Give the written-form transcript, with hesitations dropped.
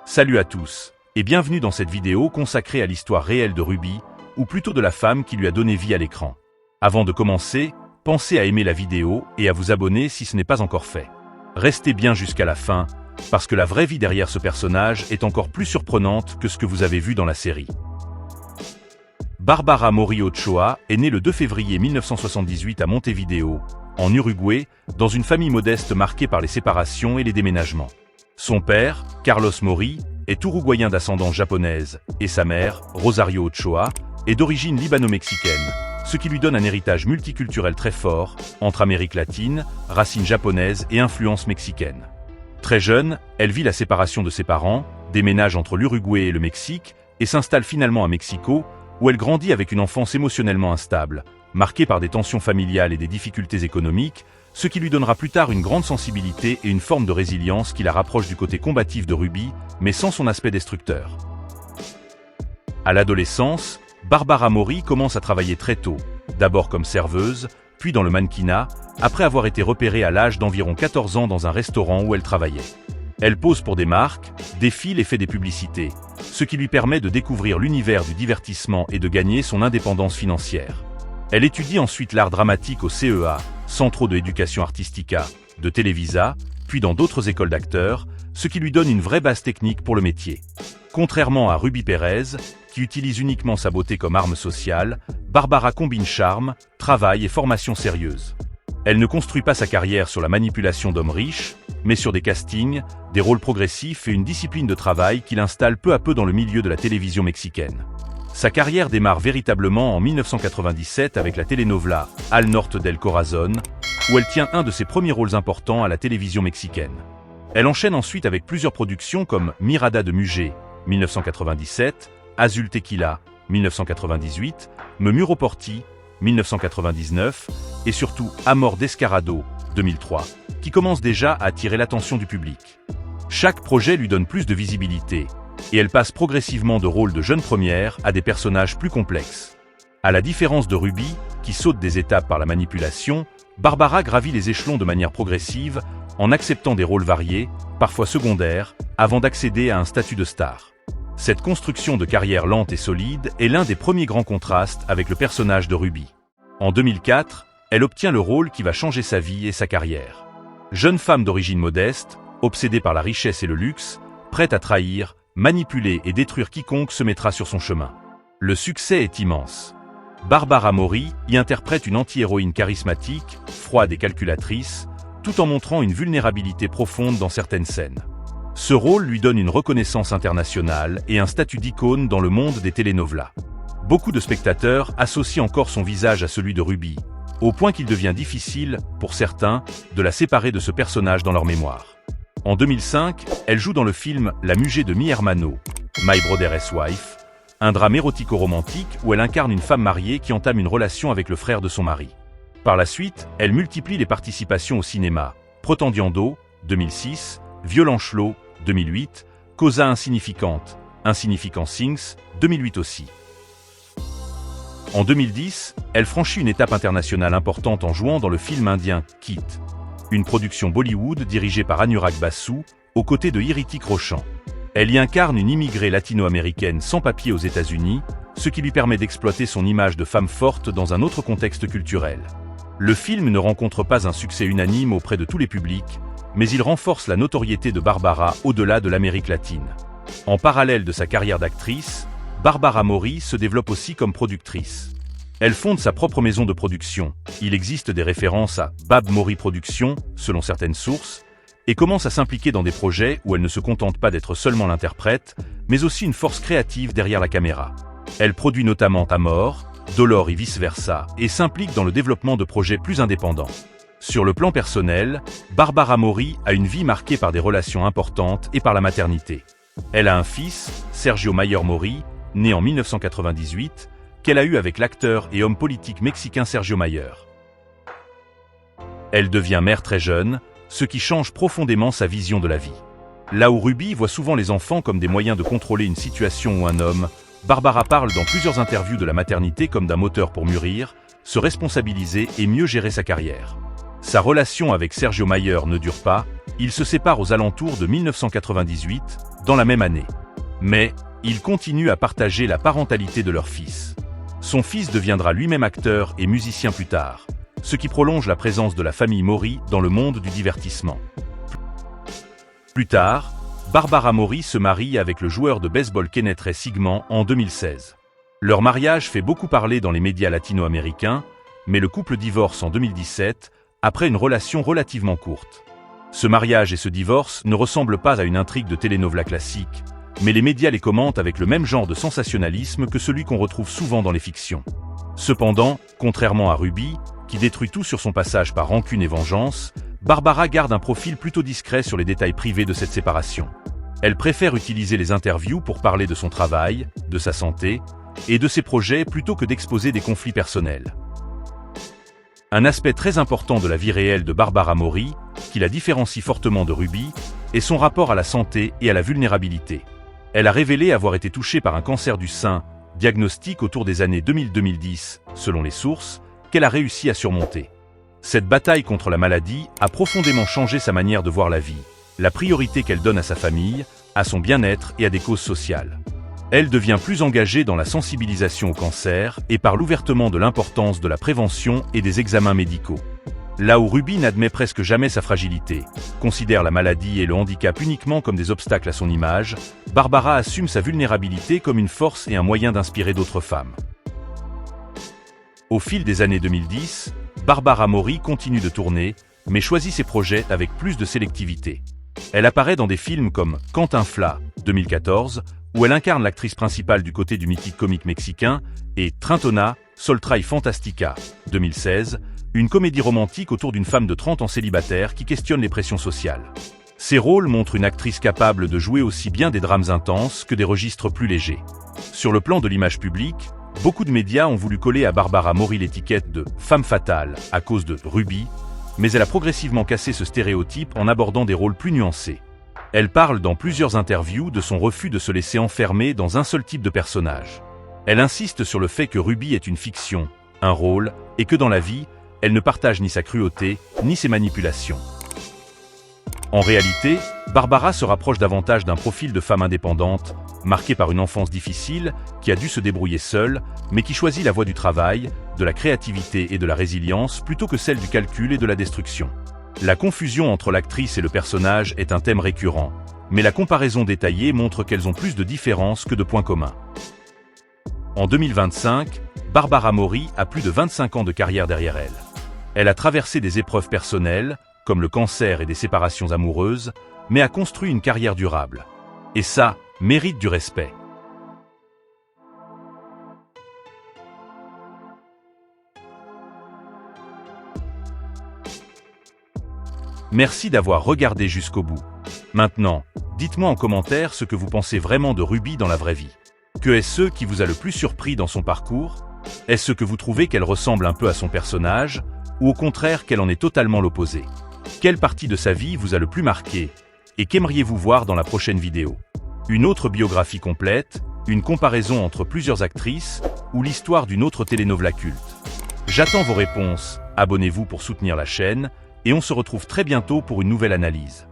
Salut à tous, et bienvenue dans cette vidéo consacrée à l'histoire réelle de Ruby, ou plutôt de la femme qui lui a donné vie à l'écran. Avant de commencer, pensez à aimer la vidéo et à vous abonner si ce n'est pas encore fait. Restez bien jusqu'à la fin, parce que la vraie vie derrière ce personnage est encore plus surprenante que ce que vous avez vu dans la série. Bárbara Mori Ochoa est née le 2 février 1978 à Montevideo, en Uruguay, dans une famille modeste marquée par les séparations et les déménagements. Son père, Carlos Mori, est uruguayen d'ascendance japonaise, et sa mère, Rosario Ochoa, est d'origine libano-mexicaine, ce qui lui donne un héritage multiculturel très fort, entre Amérique latine, racines japonaises et influences mexicaines. Très jeune, elle vit la séparation de ses parents, déménage entre l'Uruguay et le Mexique, et s'installe finalement à Mexico, où elle grandit avec une enfance émotionnellement instable, marquée par des tensions familiales et des difficultés économiques, ce qui lui donnera plus tard une grande sensibilité et une forme de résilience qui la rapproche du côté combatif de Ruby, mais sans son aspect destructeur. À l'adolescence, Bárbara Mori commence à travailler très tôt, d'abord comme serveuse, puis dans le mannequinat, après avoir été repérée à l'âge d'environ 14 ans dans un restaurant où elle travaillait. Elle pose pour des marques, défile et fait des publicités, ce qui lui permet de découvrir l'univers du divertissement et de gagner son indépendance financière. Elle étudie ensuite l'art dramatique au CEA, Centro de Educación Artística, de Televisa, puis dans d'autres écoles d'acteurs, ce qui lui donne une vraie base technique pour le métier. Contrairement à Ruby Pérez, qui utilise uniquement sa beauté comme arme sociale, Bárbara combine charme, travail et formation sérieuse. Elle ne construit pas sa carrière sur la manipulation d'hommes riches, mais sur des castings, des rôles progressifs et une discipline de travail qui l'installe peu à peu dans le milieu de la télévision mexicaine. Sa carrière démarre véritablement en 1997 avec la telenovela Al Norte del Corazón, où elle tient un de ses premiers rôles importants à la télévision mexicaine. Elle enchaîne ensuite avec plusieurs productions comme Mirada de Mujer, 1997, Azul Tequila, 1998, Me Muro por ti, 1999, et surtout Amor Descarado, 2003, qui commence déjà à attirer l'attention du public. Chaque projet lui donne plus de visibilité, et elle passe progressivement de rôles de jeune première à des personnages plus complexes. À la différence de Ruby, qui saute des étapes par la manipulation, Bárbara gravit les échelons de manière progressive, en acceptant des rôles variés, parfois secondaires, avant d'accéder à un statut de star. Cette construction de carrière lente et solide est l'un des premiers grands contrastes avec le personnage de Ruby. En 2004, elle obtient le rôle qui va changer sa vie et sa carrière. Jeune femme d'origine modeste, obsédée par la richesse et le luxe, prête à trahir, manipuler et détruire quiconque se mettra sur son chemin. Le succès est immense. Bárbara Mori y interprète une anti-héroïne charismatique, froide et calculatrice, tout en montrant une vulnérabilité profonde dans certaines scènes. Ce rôle lui donne une reconnaissance internationale et un statut d'icône dans le monde des telenovelas. Beaucoup de spectateurs associent encore son visage à celui de Ruby, au point qu'il devient difficile, pour certains, de la séparer de ce personnage dans leur mémoire. En 2005, elle joue dans le film La Mujer de mi hermano, My Brother's Wife, un drame érotico-romantique où elle incarne une femme mariée qui entame une relation avec le frère de son mari. Par la suite, elle multiplie les participations au cinéma, Pretendiendo, 2006, Violenchlo, 2008, Cosa Insignificante, Insignificant Things, 2008 aussi. En 2010, elle franchit une étape internationale importante en jouant dans le film indien Kit, une production Bollywood dirigée par Anurag Basu, aux côtés de Hrithik Roshan. Elle y incarne une immigrée latino-américaine sans papier aux États-Unis, ce qui lui permet d'exploiter son image de femme forte dans un autre contexte culturel. Le film ne rencontre pas un succès unanime auprès de tous les publics, mais il renforce la notoriété de Bárbara au-delà de l'Amérique latine. En parallèle de sa carrière d'actrice, Bárbara Mori se développe aussi comme productrice. Elle fonde sa propre maison de production, il existe des références à Bab Mori Productions, selon certaines sources, et commence à s'impliquer dans des projets où elle ne se contente pas d'être seulement l'interprète, mais aussi une force créative derrière la caméra. Elle produit notamment Amor, Dolor et vice-versa, et s'implique dans le développement de projets plus indépendants. Sur le plan personnel, Bárbara Mori a une vie marquée par des relations importantes et par la maternité. Elle a un fils, Sergio Mayer Mori, né en 1998, qu'elle a eu avec l'acteur et homme politique mexicain Sergio Mayer. Elle devient mère très jeune, ce qui change profondément sa vision de la vie. Là où Ruby voit souvent les enfants comme des moyens de contrôler une situation ou un homme, Bárbara parle dans plusieurs interviews de la maternité comme d'un moteur pour mûrir, se responsabiliser et mieux gérer sa carrière. Sa relation avec Sergio Mayer ne dure pas, Ils se séparent aux alentours de 1998, dans la même année. Mais, ils continuent à partager la parentalité de leur fils. Son fils deviendra lui-même acteur et musicien plus tard, ce qui prolonge la présence de la famille Maury dans le monde du divertissement. Plus tard, Barbara Maury se marie avec le joueur de baseball Kenneth Ray Sigmund en 2016. Leur mariage fait beaucoup parler dans les médias latino-américains, mais le couple divorce en 2017, après une relation relativement courte. Ce mariage et ce divorce ne ressemblent pas à une intrigue de telenovela classique, mais les médias les commentent avec le même genre de sensationnalisme que celui qu'on retrouve souvent dans les fictions. Cependant, contrairement à Ruby, qui détruit tout sur son passage par rancune et vengeance, Barbara garde un profil plutôt discret sur les détails privés de cette séparation. Elle préfère utiliser les interviews pour parler de son travail, de sa santé et de ses projets plutôt que d'exposer des conflits personnels. Un aspect très important de la vie réelle de Barbara Maury, qui la différencie fortement de Ruby, est son rapport à la santé et à la vulnérabilité. Elle a révélé avoir été touchée par un cancer du sein, diagnostic autour des années 2000-2010, selon les sources, qu'elle a réussi à surmonter. Cette bataille contre la maladie a profondément changé sa manière de voir la vie, la priorité qu'elle donne à sa famille, à son bien-être et à des causes sociales. Elle devient plus engagée dans la sensibilisation au cancer et parle ouvertement de l'importance de la prévention et des examens médicaux. Là où Ruby n'admet presque jamais sa fragilité, considère la maladie et le handicap uniquement comme des obstacles à son image, Barbara assume sa vulnérabilité comme une force et un moyen d'inspirer d'autres femmes. Au fil des années 2010, Barbara Maury continue de tourner, mais choisit ses projets avec plus de sélectivité. Elle apparaît dans des films comme Cantinflas, 2014, où elle incarne l'actrice principale du côté du mythique comique mexicain, et Trintona, Soltrai Fantastica, 2016, une comédie romantique autour d'une femme de 30 ans célibataire qui questionne les pressions sociales. Ces rôles montrent une actrice capable de jouer aussi bien des drames intenses que des registres plus légers. Sur le plan de l'image publique, beaucoup de médias ont voulu coller à Barbara Maury l'étiquette de « femme fatale » à cause de Ruby, mais elle a progressivement cassé ce stéréotype en abordant des rôles plus nuancés. Elle parle dans plusieurs interviews de son refus de se laisser enfermer dans un seul type de personnage. Elle insiste sur le fait que Ruby est une fiction, un rôle, et que dans la vie, elle ne partage ni sa cruauté, ni ses manipulations. En réalité, Barbara se rapproche davantage d'un profil de femme indépendante, marquée par une enfance difficile, qui a dû se débrouiller seule, mais qui choisit la voie du travail, de la créativité et de la résilience plutôt que celle du calcul et de la destruction. La confusion entre l'actrice et le personnage est un thème récurrent, mais la comparaison détaillée montre qu'elles ont plus de différences que de points communs. En 2025, Barbara Maury a plus de 25 ans de carrière derrière elle. Elle a traversé des épreuves personnelles, comme le cancer et des séparations amoureuses, mais a construit une carrière durable. Et ça, mérite du respect. Merci d'avoir regardé jusqu'au bout. Maintenant, dites-moi en commentaire ce que vous pensez vraiment de Ruby dans la vraie vie. Que est-ce qui vous a le plus surpris dans son parcours? Est-ce que vous trouvez qu'elle ressemble un peu à son personnage, ou au contraire qu'elle en est totalement l'opposé? Quelle partie de sa vie vous a le plus marqué, et qu'aimeriez-vous voir dans la prochaine vidéo? Une autre biographie complète, une comparaison entre plusieurs actrices, ou l'histoire d'une autre telenovela culte? J'attends vos réponses, abonnez-vous pour soutenir la chaîne, et on se retrouve très bientôt pour une nouvelle analyse.